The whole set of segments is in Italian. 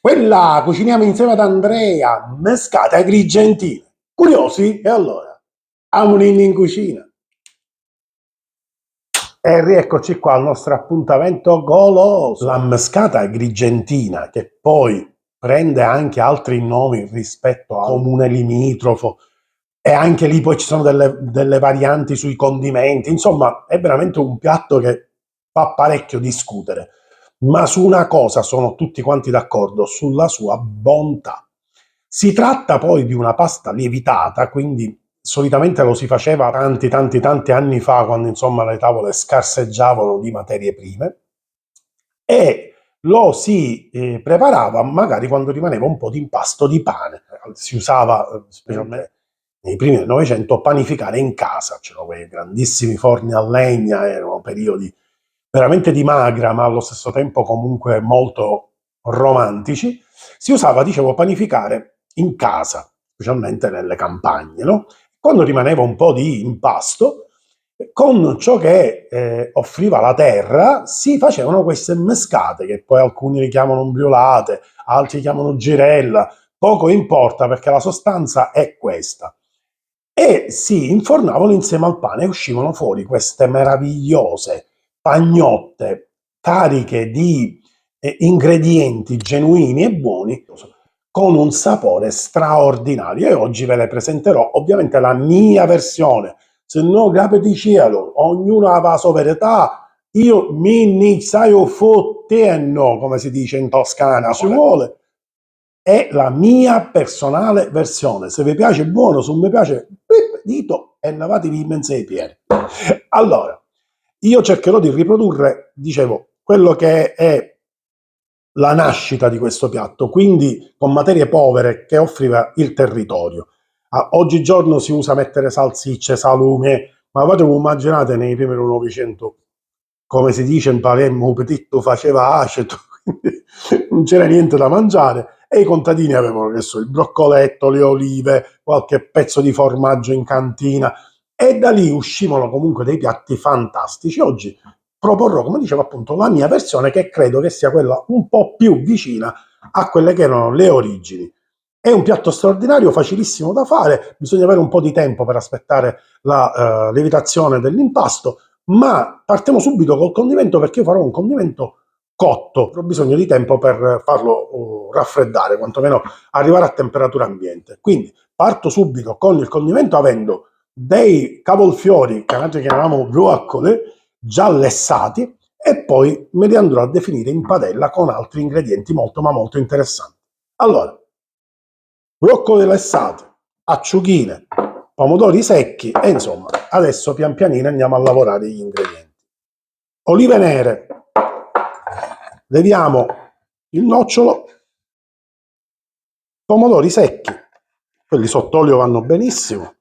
Quella cuciniamo insieme ad Andrea, mescata agrigentina. Curiosi? E allora? Amonin in cucina. E rieccoci qua al nostro appuntamento goloso. La mescata agrigentina, che poi prende anche altri nomi rispetto al comune limitrofo, e anche lì poi ci sono delle varianti sui condimenti. Insomma, è veramente un piatto che fa parecchio discutere. Ma su una cosa sono tutti quanti d'accordo, sulla sua bontà. Si tratta poi di una pasta lievitata, quindi solitamente lo si faceva tanti anni fa, quando insomma le tavole scarseggiavano di materie prime, e lo si preparava magari quando rimaneva un po' di impasto di pane. Si usava, specialmente nei primi del Novecento, panificare in casa. C'erano quei grandissimi forni a legna, erano periodi veramente di magra, ma allo stesso tempo comunque molto romantici. Si usava, dicevo, panificare in casa, specialmente nelle campagne, no? Quando rimaneva un po' di impasto, con ciò che offriva la terra si facevano queste mescate, che poi alcuni le chiamano umbriolate, altri chiamano girella, poco importa perché la sostanza è questa. E si infornavano insieme al pane e uscivano fuori queste meravigliose pagnotte cariche di ingredienti genuini e buoni, con un sapore straordinario. E oggi ve le presenterò ovviamente la mia versione, se no capiti cielo, ognuno ha la sua verità. Io mi iniziaio fottendo, come si dice in Toscana, ci vuole. È la mia personale versione. Se vi piace buono, se non mi piace, dito e lavatevi in mezzo ai piedi. Allora, io cercherò di riprodurre, dicevo, quello che è la nascita di questo piatto, quindi con materie povere che offriva il territorio. Oggigiorno si usa mettere salsicce, salume, ma voi vi immaginate nei primi del Novecento, come si dice in Palermo, un petitto faceva aceto, quindi non c'era niente da mangiare e i contadini avevano, che so, il broccoletto, le olive, qualche pezzo di formaggio in cantina, e da lì uscivano comunque dei piatti fantastici. Oggi proporrò, come dicevo appunto, la mia versione, che credo che sia quella un po' più vicina a quelle che erano le origini. È un piatto straordinario, facilissimo da fare, bisogna avere un po' di tempo per aspettare la lievitazione dell'impasto, ma partiamo subito col condimento, perché io farò un condimento cotto, ho bisogno di tempo per farlo raffreddare, quantomeno arrivare a temperatura ambiente. Quindi parto subito con il condimento, avendo dei cavolfiori, che noi chiamiamo broccoli, già lessati, e poi me li andrò a definire in padella con altri ingredienti molto ma molto interessanti. Allora, broccoli lessati, acciughine, pomodori secchi e insomma, adesso pian pianino andiamo a lavorare gli ingredienti. Olive nere, leviamo il nocciolo, pomodori secchi, quelli sott'olio vanno benissimo,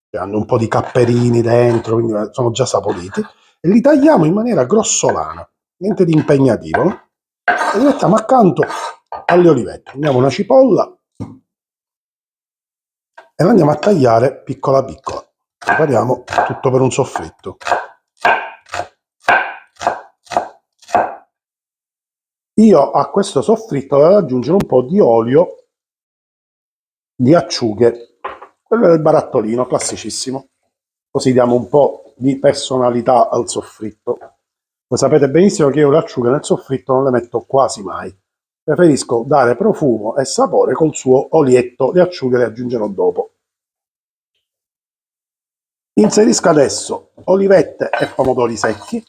che hanno un po' di capperini dentro, quindi sono già saporiti, e li tagliamo in maniera grossolana, niente di impegnativo, no? E li mettiamo accanto alle olivette. Prendiamo una cipolla e la andiamo a tagliare piccola piccola. Prepariamo tutto per un soffritto. Io a questo soffritto devo aggiungere un po' di olio di acciughe, quello del barattolino, classicissimo, così diamo un po' di personalità al soffritto. Voi sapete benissimo che io le acciughe nel soffritto non le metto quasi mai, preferisco dare profumo e sapore col suo olietto, le acciughe le aggiungerò dopo. Inserisco adesso olivette e pomodori secchi.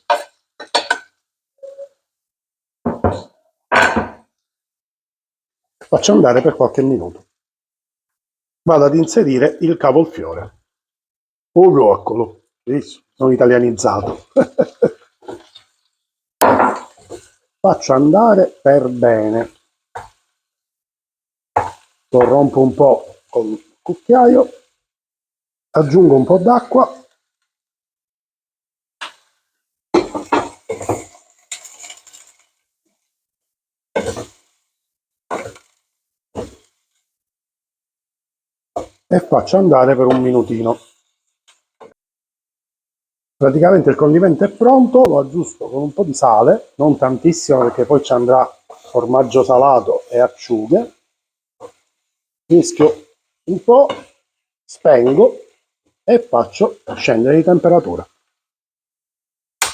Faccio andare per qualche minuto. Vado ad inserire il cavolfiore, un broccolo, sono italianizzato. Faccio andare per bene. Lo rompo un po' con il cucchiaio, aggiungo un po' d'acqua e faccio andare per un minutino. Praticamente il condimento è pronto, lo aggiusto con un po' di sale, non tantissimo perché poi ci andrà formaggio salato e acciughe, mischio un po', spengo e faccio scendere di temperatura. La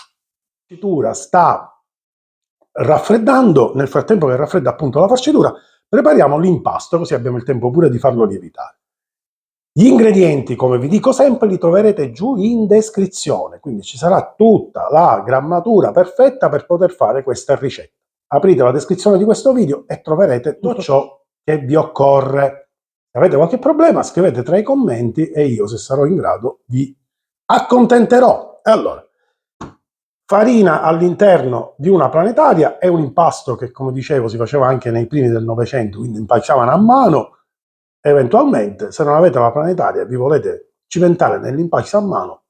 farcitura sta raffreddando, nel frattempo che raffredda appunto la farcitura, prepariamo l'impasto, così abbiamo il tempo pure di farlo lievitare. Gli ingredienti, come vi dico sempre, li troverete giù in descrizione, quindi ci sarà tutta la grammatura perfetta per poter fare questa ricetta. Aprite la descrizione di questo video e troverete tutto ciò che vi occorre. Se avete qualche problema, scrivete tra i commenti e io, se sarò in grado, vi accontenterò. E allora, farina all'interno di una planetaria è un impasto che, come dicevo, si faceva anche nei primi del Novecento, quindi impalciavano a mano. Eventualmente, se non avete la planetaria e vi volete cimentare nell'impasto a mano,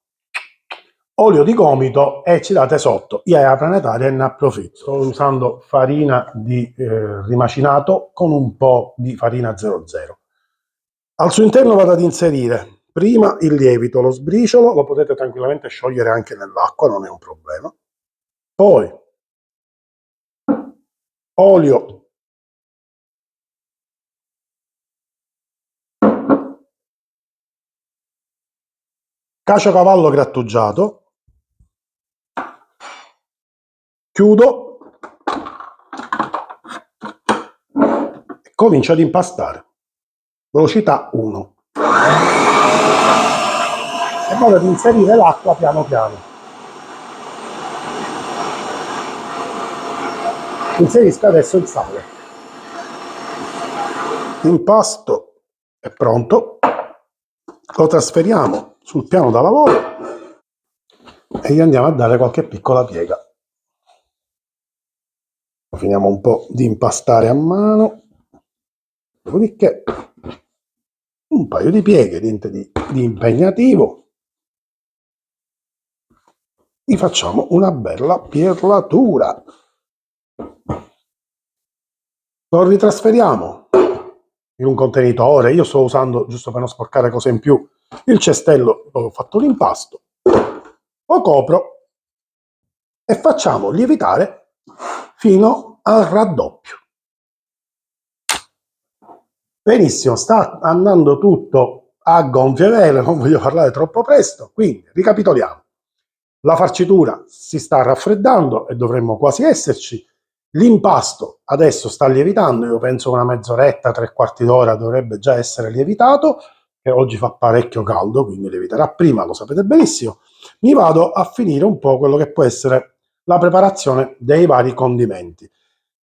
olio di gomito e ci date sotto. Io la planetaria ne approfitto. Sto usando farina di rimacinato con un po' di farina 00. Al suo interno vado ad inserire prima il lievito, lo sbriciolo, lo potete tranquillamente sciogliere anche nell'acqua, non è un problema. Poi olio caciocavallo grattugiato, chiudo e comincio ad impastare. Velocità 1. E vado ad inserire l'acqua piano piano. Inserisco adesso il sale. L'impasto è pronto, lo trasferiamo sul piano da lavoro e gli andiamo a dare qualche piccola piega. Finiamo un po' di impastare a mano, dopodiché un paio di pieghe, niente di impegnativo, gli facciamo una bella pierlatura. Lo ritrasferiamo in un contenitore. Io sto usando, giusto per non sporcare cose in più, il cestello dove ho fatto l'impasto. Lo copro e facciamo lievitare fino al raddoppio. Benissimo, sta andando tutto a gonfie vele, non voglio parlare troppo presto, quindi ricapitoliamo. La farcitura si sta raffreddando e dovremmo quasi esserci. L'impasto adesso sta lievitando, io penso una mezz'oretta, 3/4 d'ora dovrebbe già essere lievitato, che oggi fa parecchio caldo, quindi lieviterà prima, lo sapete benissimo. Mi vado a finire un po' quello che può essere la preparazione dei vari condimenti.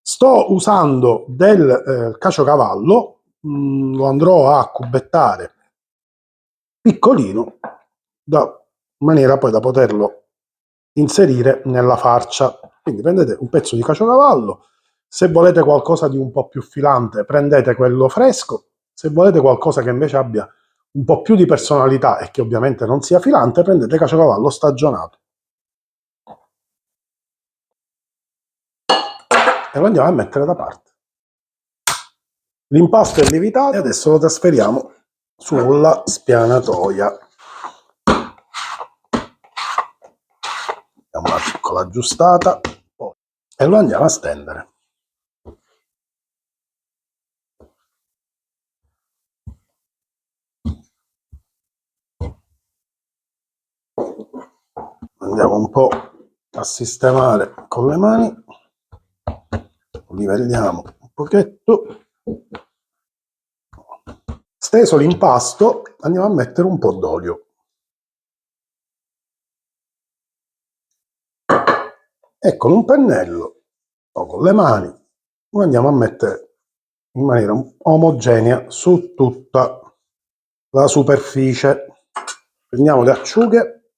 Sto usando del caciocavallo, lo andrò a cubettare piccolino, in maniera poi da poterlo inserire nella farcia. Quindi prendete un pezzo di caciocavallo, se volete qualcosa di un po' più filante prendete quello fresco, se volete qualcosa che invece abbia un po' più di personalità e che ovviamente non sia filante, prendete caciocavallo stagionato. E lo andiamo a mettere da parte. L'impasto è lievitato e adesso lo trasferiamo sulla spianatoia. Diamo una piccola aggiustata e lo andiamo a stendere. Andiamo un po' a sistemare con le mani, livelliamo un pochetto. Steso l'impasto, andiamo a mettere un po' d'olio. E con un pennello o con le mani lo andiamo a mettere in maniera omogenea su tutta la superficie. Prendiamo le acciughe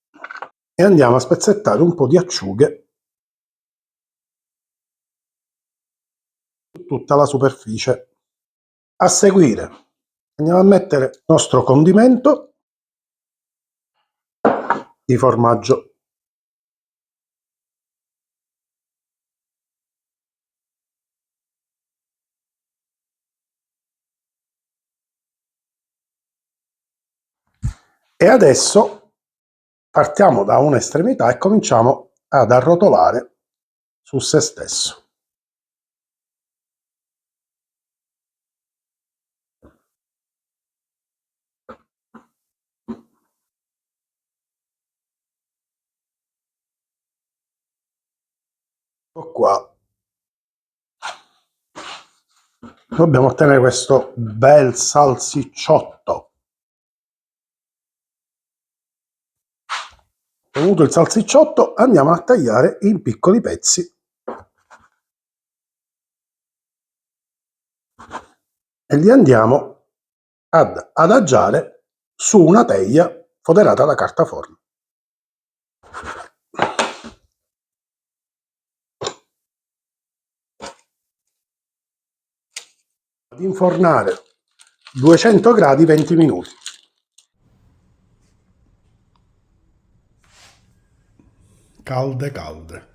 e andiamo a spezzettare un po' di acciughe su tutta la superficie. A seguire andiamo a mettere il nostro condimento di formaggio. E adesso partiamo da un'estremità e cominciamo ad arrotolare su se stesso. Ecco qua. Dobbiamo ottenere questo bel salsicciotto. Ottenuto il salsicciotto, andiamo a tagliare in piccoli pezzi e li andiamo ad adagiare su una teglia foderata da carta forno. Ad infornare 200 gradi 20 minuti. Calde calde.